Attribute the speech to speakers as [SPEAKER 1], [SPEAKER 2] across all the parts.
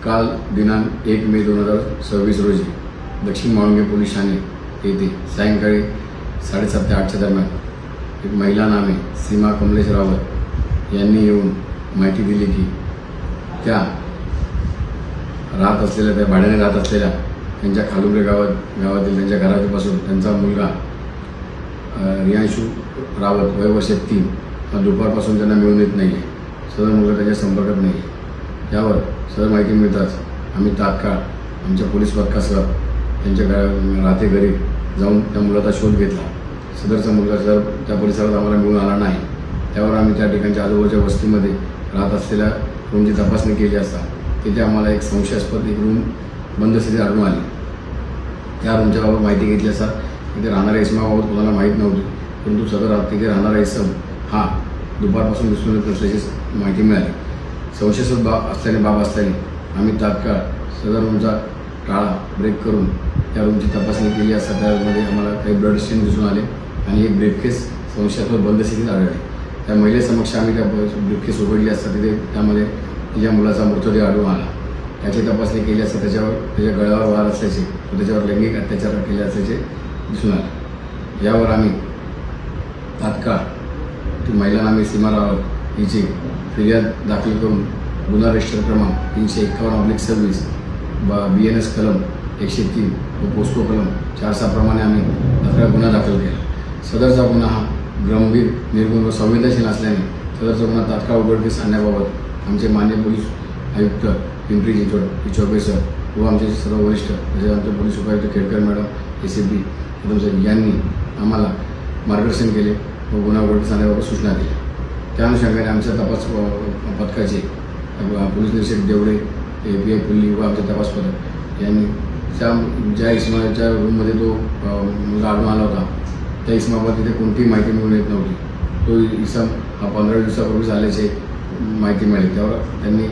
[SPEAKER 1] काल दिनांक 1 मे 2026 रोजी दक्षिण माळुंगे पोलीस ठाणे येथे सायंकाळी 7:30 ते 8च्या दरम्यान एक महिला नामे सीमा कमलेश रावत यांनी येऊन माहिती दिली की त्या भाड्याने राहत असलेल्या त्यांच्या खालुंबरे गावातील त्यांच्या घरापासून त्यांचा मुलगा रियांशू रावत वय वर्ष 3 हा दुपारपासून त्यांना मिळून येत नाही आहे. सदर मुलगा त्यांच्या संपर्कात नाही आहे. त्यावर सदर माहिती मिळताच आम्ही तात्काळ आमच्या पोलीस पथकासह त्यांच्या राहते घरी जाऊन त्या मुलाचा शोध घेतला. सदरचा मुलगा जर त्या परिसरात आम्हाला मिळून आला नाही. त्यावर आम्ही त्या ठिकाणच्या आजूबाजूच्या वस्तीमध्ये राहत असलेल्या रूमची तपासणी केली असता तिथे आम्हाला एक संशयास्पद एक रूम बंद स्थितीत आढळून आली. त्या रूमच्या बाबत माहिती घेतली असता तिथे राहणाऱ्या इसमाबाबत कोणाला माहीत नव्हती, परंतु सदर तिथे राहणारा इसम हा दुपारपासून दिसून येत असल्याची माहिती मिळाली. संशयास्पद बाब असल्याने आम्ही तात्काळ सदर रूमचा टाळा ब्रेक करून त्या रूमची तपासणी केली असता त्यामध्ये आम्हाला काही ब्लड स्टेन दिसून आले आणि एक ब्रीफकेस संशयास्पद बंद स्थितीत आढळले. त्या महिलेसमक्ष आम्ही त्या ब्रीफकेस उघडली असता तिथे त्यामध्ये तिच्या मुलाचा मृतदेह आढळून आला. त्याची तपासणी केली असता त्याच्या गळ्यावर वार असल्याचे व त्याच्यावर लैंगिक अत्याचार केले असल्याचे दिसून आले. यावर आम्ही तात्काळ ती महिला नामे सीमा रावत हिची फिर्याद दाखल करून गुन्हा रजिस्टर क्रमांक 351/26 BNS कलम 103 व पोस्को कलम 406 प्रमाणे आम्ही तात्काळ गुन्हा दाखल केला. सदरचा गुन्हा हा गंभीर, निर्गुण व संवेदनशील असल्याने सदरचा गुन्हा तात्काळ उघडकीस आणण्याबाबत आमचे माननीय पोलीस आयुक्त पिंपरी चिंचवड ही चौबे सर व आमचे सर्व वरिष्ठ तसेच आमचे पोलीस उपायुक्त Khedkar madam ACP Kadam sir यांनी आम्हाला मार्गदर्शन केले व गुन्हा उघडकीस आणण्याबाबत सूचना दिल्या. त्या अनुषंगाने आमच्या तपास पथकाचे पोलीस निरीक्षक देवडे, API पुल्ली व आमचे तपास पथक यांनी ज्या इसमाच्या रूममध्ये तो मुलगा आढळून आला होता त्या इसमाबाबत तिथे कोणतीही माहिती मिळून येत नव्हती. तो इसम हा 15 दिवसापूर्वीच आल्याचे माहिती मिळाली. त्यावर त्यांनी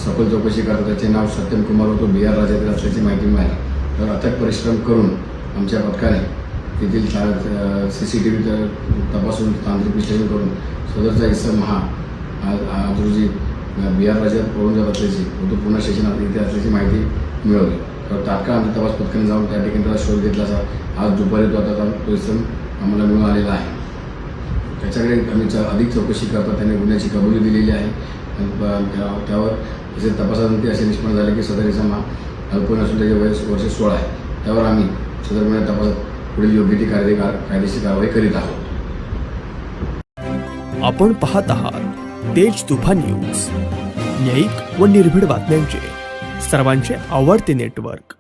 [SPEAKER 1] सखोल चौकशी करता त्याचे नाव सत्यम कुमार व तो बिहार राज्यातील असल्याची माहिती मिळाली. तर अथक परिश्रम करून आमच्या पथकाने तेथील CCTV तपासून तांत्रिक विश्लेषण करून सदरचा इसम हा आज रोजी बिहार राज्यात पळून जात असल्याची व तो पुन्हा स्टेशनात इथे असल्याची माहिती मिळवली. तर तात्काळ आमच्या तपास पथकाने जाऊन त्या ठिकाणी त्याचा शोध घेतला असा आज दुपारी तो इसम आम्हाला मिळून आलेला आहे. त्याच्याकडे आम्ही अधिक चौकशी करता त्याने गुन्ह्याची कबुली दिलेली आहे. त्यावर तसेच तपासानंतर असे निष्पन्न झाले की सदर इसम हा अल्पवयीन असून त्याचे वय वर्ष 16 आहे. त्यावर आम्ही सदर गुन्ह्या तपासात पुढील योग्य ती कायदेशीर कारवाई करीत आहोत.
[SPEAKER 2] आपण पाहत आहात तेज तुफान न्यूज, न्यायिक व निर्भीड बातम्यांचे सर्वांचे आवडते नेटवर्क.